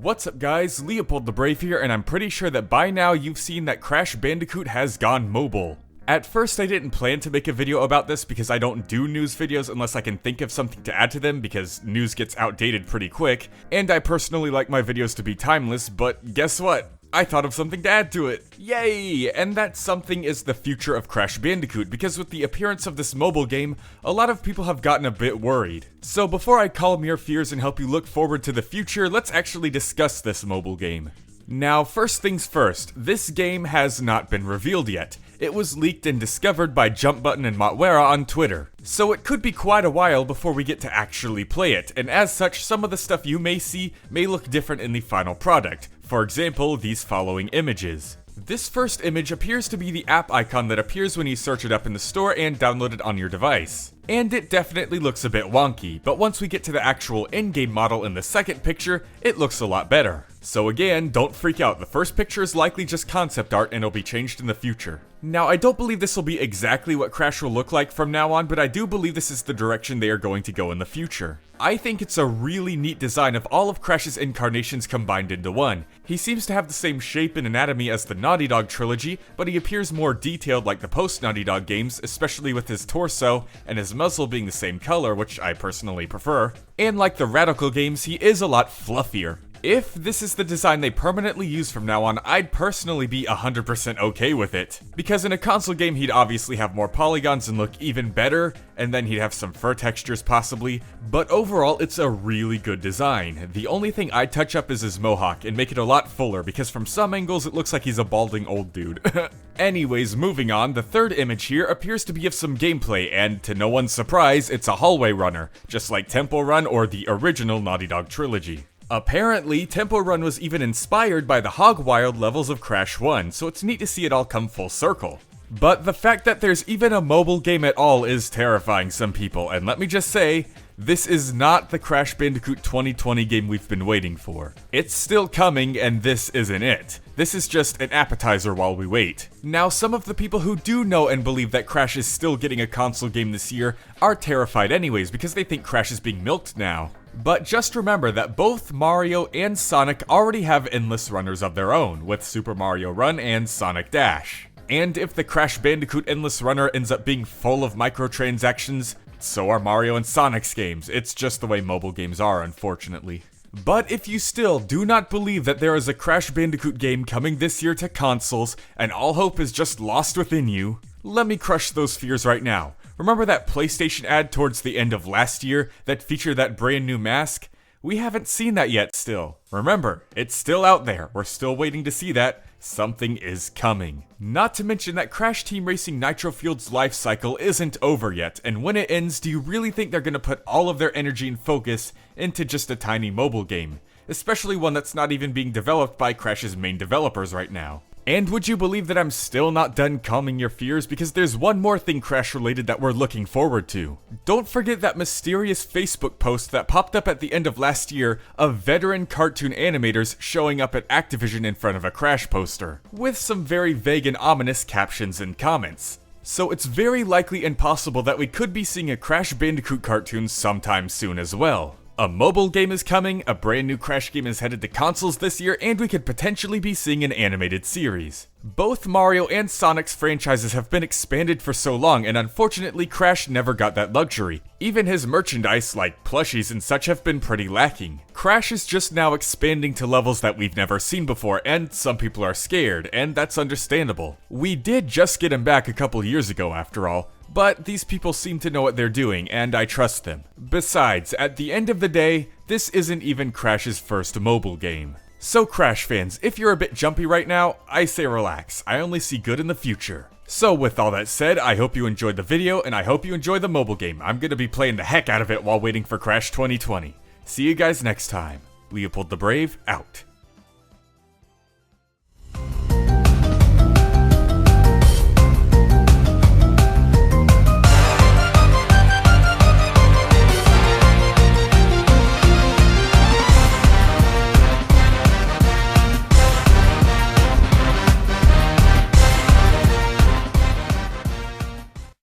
What's up guys, LeopoldTheBrave here, and I'm pretty sure that by now you've seen that Crash Bandicoot has gone mobile. At first I didn't plan to make a video about this because I don't do news videos unless I can think of something to add to them because news gets outdated pretty quick, and I personally like my videos to be timeless, but guess what? I thought of something to add to it. Yay! And that something is the future of Crash Bandicoot, because with the appearance of this mobile game, a lot of people have gotten a bit worried. So before I calm your fears and help you look forward to the future, let's actually discuss this mobile game. Now, first things first, this game has not been revealed yet. It was leaked and discovered by JumpButton and Matwera on Twitter. So it could be quite a while before we get to actually play it, and as such, some of the stuff you may see may look different in the final product. For example, these following images. This first image appears to be the app icon that appears when you search it up in the store and download it on your device. And it definitely looks a bit wonky, but once we get to the actual in-game model in the second picture, it looks a lot better. So again, don't freak out, the first picture is likely just concept art and it'll be changed in the future. Now, I don't believe this will be exactly what Crash will look like from now on, but I do believe this is the direction they are going to go in the future. I think it's a really neat design of all of Crash's incarnations combined into one. He seems to have the same shape and anatomy as the Naughty Dog trilogy, but he appears more detailed like the post-Naughty Dog games, especially with his torso and his muzzle being the same color, which I personally prefer. And like the Radical games, he is a lot fluffier. If this is the design they permanently use from now on, I'd personally be 100% okay with it. Because in a console game, he'd obviously have more polygons and look even better, and then he'd have some fur textures possibly, but overall, it's a really good design. The only thing I'd touch up is his mohawk and make it a lot fuller, because from some angles, it looks like he's a balding old dude. Anyways, moving on, the third image here appears to be of some gameplay, and to no one's surprise, it's a hallway runner, just like Temple Run or the original Naughty Dog trilogy. Apparently, Temple Run was even inspired by the Hog Wild levels of Crash 1, so it's neat to see it all come full circle. But the fact that there's even a mobile game at all is terrifying some people, and let me just say, this is not the Crash Bandicoot 2020 game we've been waiting for. It's still coming, and this isn't it. This is just an appetizer while we wait. Now, some of the people who do know and believe that Crash is still getting a console game this year are terrified anyways, because they think Crash is being milked now. But just remember that both Mario and Sonic already have endless runners of their own, with Super Mario Run and Sonic Dash. And if the Crash Bandicoot Endless Runner ends up being full of microtransactions, so are Mario and Sonic's games. It's just the way mobile games are, unfortunately. But if you still do not believe that there is a Crash Bandicoot game coming this year to consoles, and all hope is just lost within you, let me crush those fears right now. Remember that PlayStation ad towards the end of last year that featured that brand new mask? We haven't seen that yet still. Remember, it's still out there. We're still waiting to see that. Something is coming. Not to mention that Crash Team Racing Nitro Fueled's life cycle isn't over yet, and when it ends, do you really think they're gonna put all of their energy and focus into just a tiny mobile game? Especially one that's not even being developed by Crash's main developers right now. And would you believe that I'm still not done calming your fears, because there's one more thing Crash related that we're looking forward to. Don't forget that mysterious Facebook post that popped up at the end of last year of veteran cartoon animators showing up at Activision in front of a Crash poster, with some very vague and ominous captions and comments. So it's very likely and possible that we could be seeing a Crash Bandicoot cartoon sometime soon as well. A mobile game is coming, a brand new Crash game is headed to consoles this year, and we could potentially be seeing an animated series. Both Mario and Sonic's franchises have been expanded for so long, and unfortunately Crash never got that luxury. Even his merchandise, like plushies and such, have been pretty lacking. Crash is just now expanding to levels that we've never seen before, and some people are scared, and that's understandable. We did just get him back a couple years ago after all. But these people seem to know what they're doing, and I trust them. Besides, at the end of the day, this isn't even Crash's first mobile game. So Crash fans, if you're a bit jumpy right now, I say relax. I only see good in the future. So with all that said, I hope you enjoyed the video, and I hope you enjoy the mobile game. I'm gonna be playing the heck out of it while waiting for Crash 2020. See you guys next time. LeopoldTheBrave, out.